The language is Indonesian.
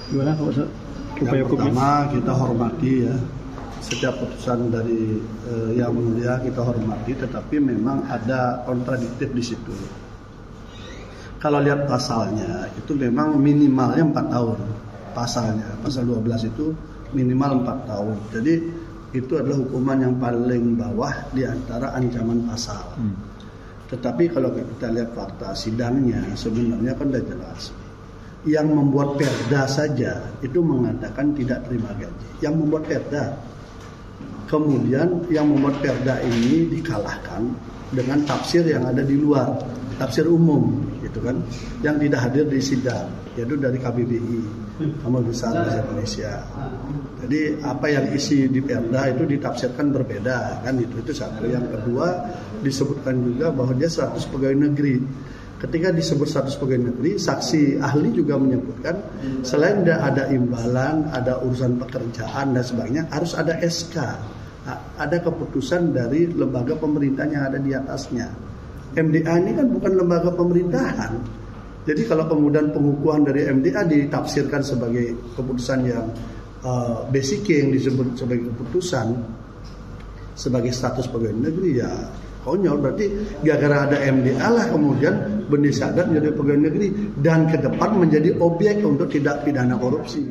Gimana Pak Ustaz? Upaya Yang pertama kita hormati ya setiap putusan dari Yang Mulia kita hormati, tetapi memang ada kontradiktif di situ. Kalau lihat pasalnya itu memang minimalnya 4 tahun. Pasalnya pasal 12 itu minimal 4 tahun. Jadi itu adalah hukuman yang paling bawah di antara ancaman pasal. Tetapi kalau kita lihat fakta sidangnya sebenarnya kan sudah jelas. Yang membuat perda saja itu mengatakan tidak terima gaji. Yang membuat perda. Kemudian yang membuat perda ini dikalahkan dengan tafsir yang ada di luar, tafsir umum gitu kan, yang tidak hadir di sidang, yaitu dari KBBI, Kamar Besar Bahasa Indonesia. Jadi apa yang isi di perda itu ditafsirkan berbeda kan, itu satu. Yang kedua disebutkan juga bahwa dia 100 pegawai negeri. Ketika disebut 100 pegawai negeri, saksi ahli juga menyebutkan selain ada imbalan, ada urusan pekerjaan dan sebagainya, harus ada SK, ada keputusan dari lembaga pemerintahan yang ada di atasnya. MDA ini kan bukan lembaga pemerintahan. Jadi kalau kemudian pengukuhan dari MDA ditafsirkan sebagai keputusan yang basic yang disebut sebagai keputusan sebagai status pegawai negeri, ya konyol. Berarti gara-gara ada MDA lah kemudian Benih Sadar menjadi pegawai negeri dan ke depan menjadi objek untuk tindak pidana korupsi.